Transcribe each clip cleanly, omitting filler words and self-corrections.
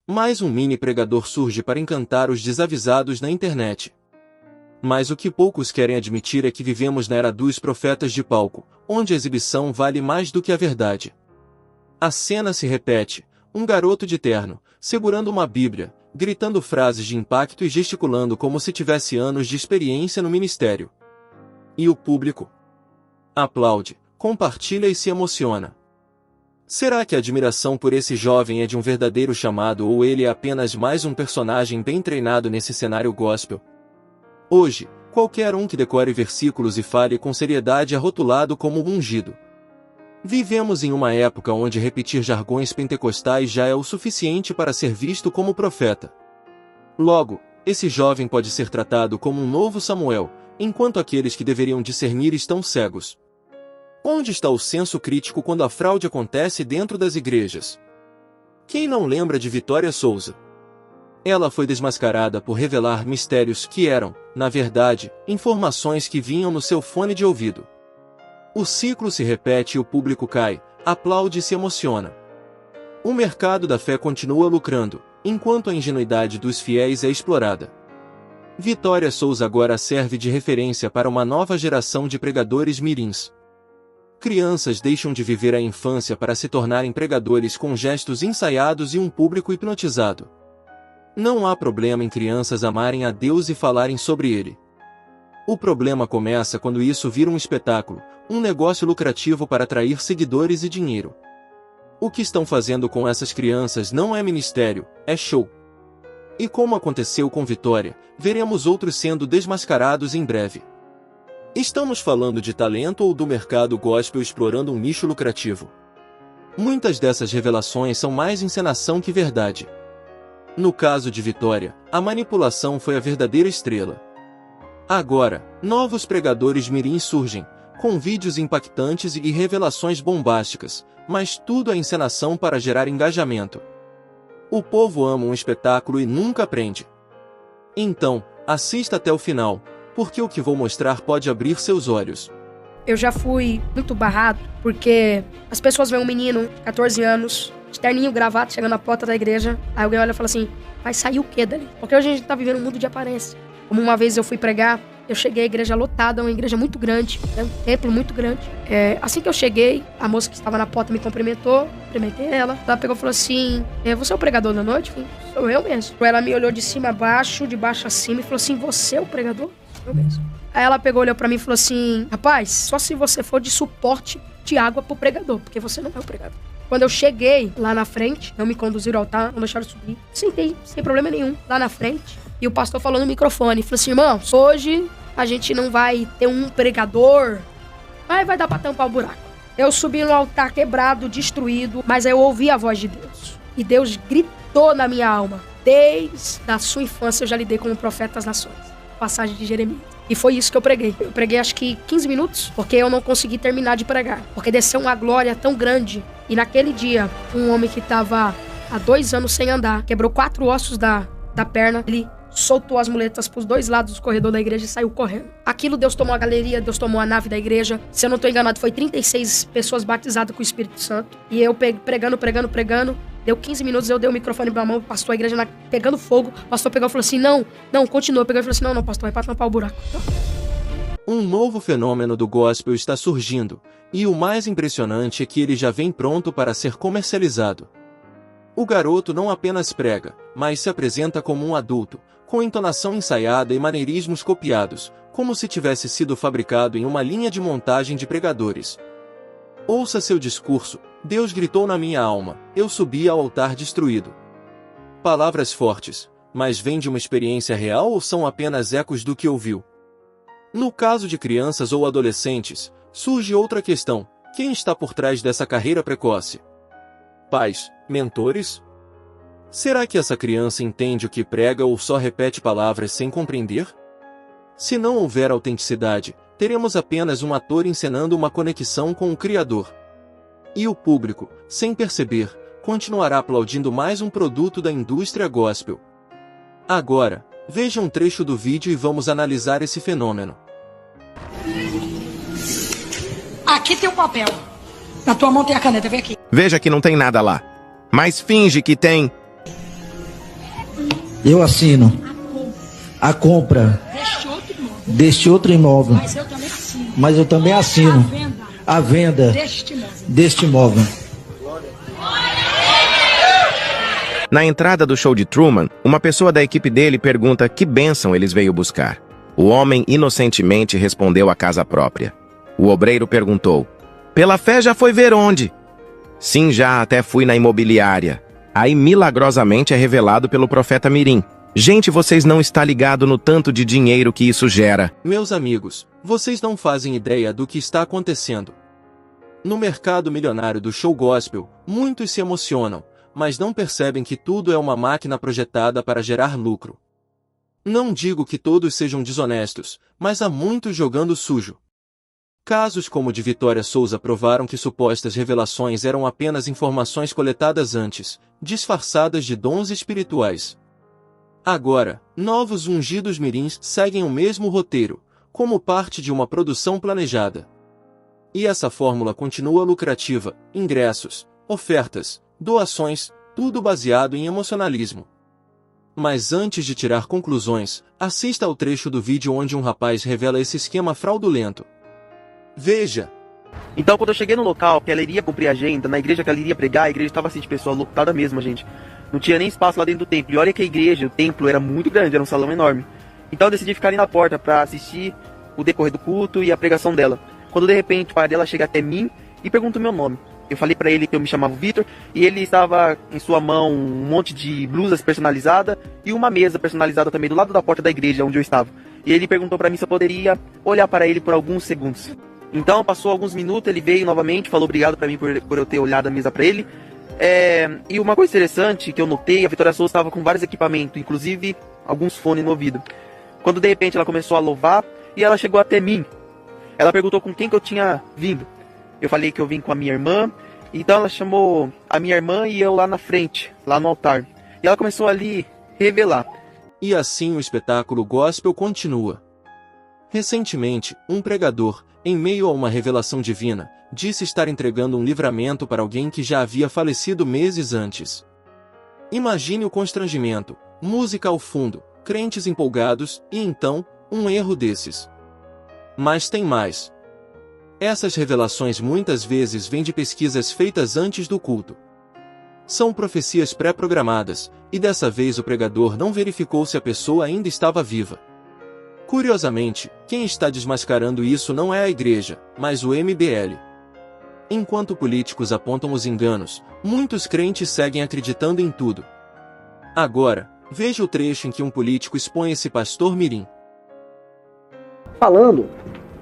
Mais um mini pregador surge para encantar os desavisados na internet. Mas o que poucos querem admitir é que vivemos na era dos profetas de palco, onde a exibição vale mais do que a verdade. A cena se repete, um garoto de terno, segurando uma bíblia, gritando frases de impacto e gesticulando como se tivesse anos de experiência no ministério. E o público aplaude, compartilha e se emociona. Será que a admiração por esse jovem é de um verdadeiro chamado ou ele é apenas mais um personagem bem treinado nesse cenário gospel? Hoje, qualquer um que decore versículos e fale com seriedade é rotulado como ungido. Vivemos em uma época onde repetir jargões pentecostais já é o suficiente para ser visto como profeta. Logo, esse jovem pode ser tratado como um novo Samuel, enquanto aqueles que deveriam discernir estão cegos. Onde está o senso crítico quando a fraude acontece dentro das igrejas? Quem não lembra de Vitória Souza? Ela foi desmascarada por revelar mistérios que eram, na verdade, informações que vinham no seu fone de ouvido. O ciclo se repete e o público cai, aplaude e se emociona. O mercado da fé continua lucrando, enquanto a ingenuidade dos fiéis é explorada. Vitória Souza agora serve de referência para uma nova geração de pregadores mirins. Crianças deixam de viver a infância para se tornarem pregadores com gestos ensaiados e um público hipnotizado. Não há problema em crianças amarem a Deus e falarem sobre Ele. O problema começa quando isso vira um espetáculo, um negócio lucrativo para atrair seguidores e dinheiro. O que estão fazendo com essas crianças não é ministério, é show. E como aconteceu com Vitória, veremos outros sendo desmascarados em breve. Estamos falando de talento ou do mercado gospel explorando um nicho lucrativo? Muitas dessas revelações são mais encenação que verdade. No caso de Vitória, a manipulação foi a verdadeira estrela. Agora, novos pregadores mirins surgem, com vídeos impactantes e revelações bombásticas, mas tudo é encenação para gerar engajamento. O povo ama um espetáculo e nunca aprende. Então, assista até o final, porque o que vou mostrar pode abrir seus olhos. Eu já fui muito barrado, porque as pessoas veem um menino, 14 anos, de terninho, gravata, chegando na porta da igreja, aí alguém olha e fala assim, vai sair o quê dali? Porque hoje a gente tá vivendo um mundo de aparência. Como uma vez eu fui pregar, eu cheguei à igreja lotada, uma igreja muito grande, um templo muito grande. Assim que eu cheguei, a moça que estava na porta me cumprimentou, cumprimentei ela. Ela pegou e falou assim, você é o pregador da noite? Eu falei, sou eu mesmo. Ela me olhou de cima a baixo, de baixo a cima e falou assim, você é o pregador? Eu mesmo. Aí ela pegou, olhou pra mim e falou assim, rapaz, só se você for de suporte de água pro pregador, porque você não é o pregador. Quando eu cheguei lá na frente, não me conduziram ao altar, não deixaram subir. Sentei, sem problema nenhum, lá na frente. E o pastor falou no microfone, falou assim, irmãos, hoje a gente não vai ter um pregador, mas vai dar pra tampar o buraco. Eu subi no altar quebrado, destruído, mas eu ouvi a voz de Deus. E Deus gritou na minha alma. Desde a sua infância eu já lidei como profeta das nações. Passagem de Jeremias. E foi isso que eu preguei. Eu preguei acho que 15 minutos, porque eu não consegui terminar de pregar. Porque desceu uma glória tão grande. E naquele dia, um homem que estava há 2 anos sem andar, quebrou 4 ossos da perna, ele soltou as muletas pros 2 lados do corredor da igreja e saiu correndo. Aquilo Deus tomou a galeria, Deus tomou a nave da igreja. Se eu não tô enganado, foi 36 pessoas batizadas com o Espírito Santo. E eu pregando. Deu 15 minutos, eu dei o microfone pra mão, pastor, a igreja pegando fogo. O pastor pegou e falou assim, não, continua. Pegou e falou assim, não, pastor, é pra tampar o buraco. Um novo fenômeno do gospel está surgindo, e o mais impressionante é que ele já vem pronto para ser comercializado. O garoto não apenas prega, mas se apresenta como um adulto, com entonação ensaiada e maneirismos copiados, como se tivesse sido fabricado em uma linha de montagem de pregadores. Ouça seu discurso, Deus gritou na minha alma, eu subi ao altar destruído. Palavras fortes, mas vêm de uma experiência real ou são apenas ecos do que ouviu? No caso de crianças ou adolescentes, surge outra questão, quem está por trás dessa carreira precoce? Pais, mentores? Será que essa criança entende o que prega ou só repete palavras sem compreender? Se não houver autenticidade, teremos apenas um ator encenando uma conexão com o Criador. E o público, sem perceber, continuará aplaudindo mais um produto da indústria gospel. Agora, veja um trecho do vídeo e vamos analisar esse fenômeno. Aqui tem um papel. Na tua mão tem a caneta, vem aqui. Veja que não tem nada lá. Mas finge que tem. Eu assino a compra deste outro imóvel. Mas eu também assino a venda deste imóvel. Na entrada do show de Truman, uma pessoa da equipe dele pergunta que bênção eles veio buscar. O homem inocentemente respondeu a casa própria. O obreiro perguntou: pela fé já foi ver onde? Sim, já até fui na imobiliária. Aí milagrosamente é revelado pelo profeta Mirim. Gente, vocês não estão ligados no tanto de dinheiro que isso gera. Meus amigos, vocês não fazem ideia do que está acontecendo. No mercado milionário do show gospel, muitos se emocionam, mas não percebem que tudo é uma máquina projetada para gerar lucro. Não digo que todos sejam desonestos, mas há muitos jogando sujo. Casos como o de Vitória Souza provaram que supostas revelações eram apenas informações coletadas antes, disfarçadas de dons espirituais. Agora, novos ungidos mirins seguem o mesmo roteiro, como parte de uma produção planejada. E essa fórmula continua lucrativa: ingressos, ofertas, doações, tudo baseado em emocionalismo. Mas antes de tirar conclusões, assista ao trecho do vídeo onde um rapaz revela esse esquema fraudulento. Veja! Então, quando eu cheguei no local que ela iria cumprir a agenda, na igreja que ela iria pregar, a igreja estava assim de pessoa lotada mesmo, gente. Não tinha nem espaço lá dentro do templo. E olha que a igreja, o templo era muito grande, era um salão enorme. Então eu decidi ficar ali na porta para assistir o decorrer do culto e a pregação dela. Quando de repente o pai dela chega até mim e pergunta o meu nome. Eu falei para ele que eu me chamava Vitor e ele estava em sua mão um monte de blusas personalizadas e uma mesa personalizada também do lado da porta da igreja onde eu estava. E ele perguntou para mim se eu poderia olhar para ele por alguns segundos. Então passou alguns minutos, ele veio novamente, falou obrigado para mim por eu ter olhado a mesa para ele. E uma coisa interessante que eu notei, a Vitória Souza estava com vários equipamentos, inclusive alguns fones no ouvido. Quando de repente ela começou a louvar e ela chegou até mim. Ela perguntou com quem que eu tinha vindo. Eu falei que eu vim com a minha irmã. Então ela chamou a minha irmã e eu lá na frente, lá no altar. E ela começou ali revelar. E assim o espetáculo gospel continua. Recentemente, um pregador, em meio a uma revelação divina, disse estar entregando um livramento para alguém que já havia falecido meses antes. Imagine o constrangimento, música ao fundo, crentes empolgados, e então, um erro desses. Mas tem mais. Essas revelações muitas vezes vêm de pesquisas feitas antes do culto. São profecias pré-programadas, e dessa vez o pregador não verificou se a pessoa ainda estava viva. Curiosamente, quem está desmascarando isso não é a igreja, mas o MBL. Enquanto políticos apontam os enganos, muitos crentes seguem acreditando em tudo. Agora, veja o trecho em que um político expõe esse pastor mirim. Falando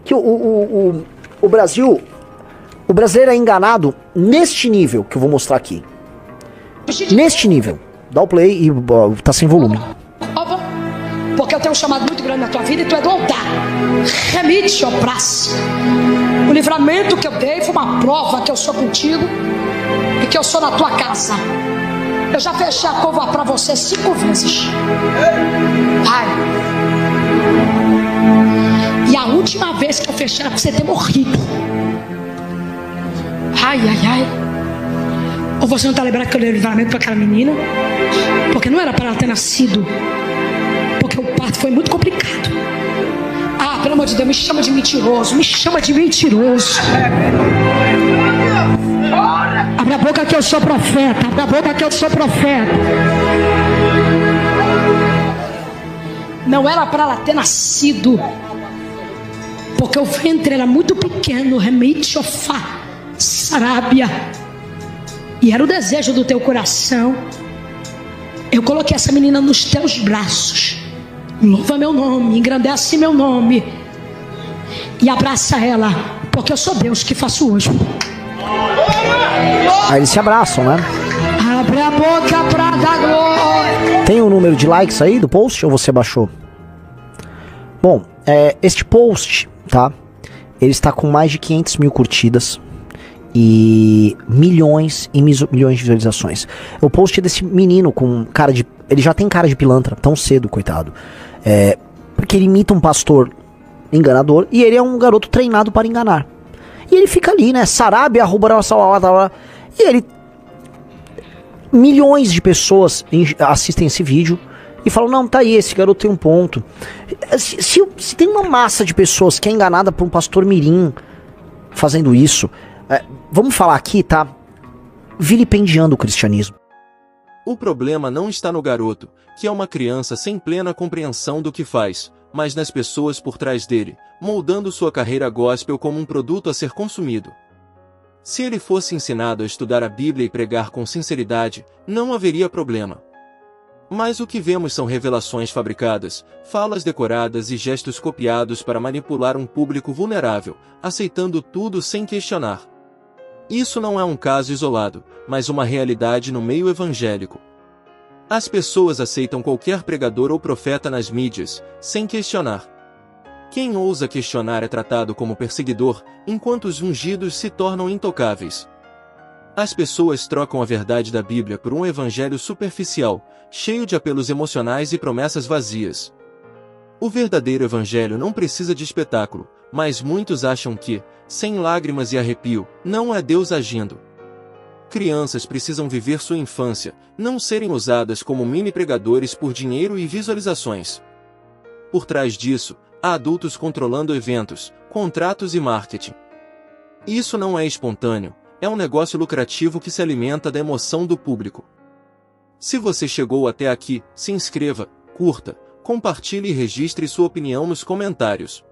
que o brasileiro é enganado neste nível que eu vou mostrar aqui. Neste nível. Dá o play e tá sem volume. Porque eu tenho um chamado muito grande na tua vida e tu é do altar. Remite, ó praça. O livramento que eu dei foi uma prova que eu sou contigo e que eu sou na tua casa. Eu já fechei a cova pra você 5 vezes. Pai. E a última vez que eu fechei era pra você ter morrido. Ai, ai, ai. Ou você não tá lembrando que eu dei livramento pra aquela menina? Porque não era para ela ter nascido. Porque o parto foi muito complicado. Ah, pelo amor de Deus, me chama de mentiroso. Me chama de mentiroso. Abre a boca que eu sou profeta. Abre a boca que eu sou profeta. Não era para ela ter nascido. Porque o ventre era muito pequeno. Remite, Shofá, Sarábia. E era o desejo do teu coração. Eu coloquei essa menina nos teus braços. Louva meu nome, engrandece meu nome. E abraça ela, porque eu sou Deus que faço hoje. Aí eles se abraçam, né? Abre a boca pra dar glória. Tem um número de likes aí do post ou você baixou? Bom, este post, tá? Ele está com mais de 500 mil curtidas e milhões de visualizações. O post desse menino com cara de... Ele já tem cara de pilantra, tão cedo, coitado. Porque ele imita um pastor enganador e ele é um garoto treinado para enganar. E ele fica ali, né? Sarábia, e ele... Milhões de pessoas assistem esse vídeo e falam, não, tá aí, esse garoto tem um ponto. Se tem uma massa de pessoas que é enganada por um pastor mirim fazendo isso, vamos falar aqui, tá? Vilipendiando o cristianismo. O problema não está no garoto, que é uma criança sem plena compreensão do que faz, mas nas pessoas por trás dele, moldando sua carreira gospel como um produto a ser consumido. Se ele fosse ensinado a estudar a Bíblia e pregar com sinceridade, não haveria problema. Mas o que vemos são revelações fabricadas, falas decoradas e gestos copiados para manipular um público vulnerável, aceitando tudo sem questionar. Isso não é um caso isolado, mas uma realidade no meio evangélico. As pessoas aceitam qualquer pregador ou profeta nas mídias, sem questionar. Quem ousa questionar é tratado como perseguidor, enquanto os ungidos se tornam intocáveis. As pessoas trocam a verdade da Bíblia por um evangelho superficial, cheio de apelos emocionais e promessas vazias. O verdadeiro evangelho não precisa de espetáculo, mas muitos acham que, sem lágrimas e arrepio, não é Deus agindo. Crianças precisam viver sua infância, não serem usadas como mini pregadores por dinheiro e visualizações. Por trás disso, há adultos controlando eventos, contratos e marketing. Isso não é espontâneo, é um negócio lucrativo que se alimenta da emoção do público. Se você chegou até aqui, se inscreva, curta, compartilhe e registre sua opinião nos comentários.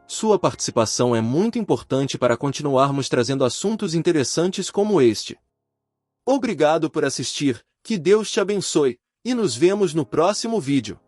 Sua participação é muito importante para continuarmos trazendo assuntos interessantes como este. Obrigado por assistir, que Deus te abençoe, e nos vemos no próximo vídeo.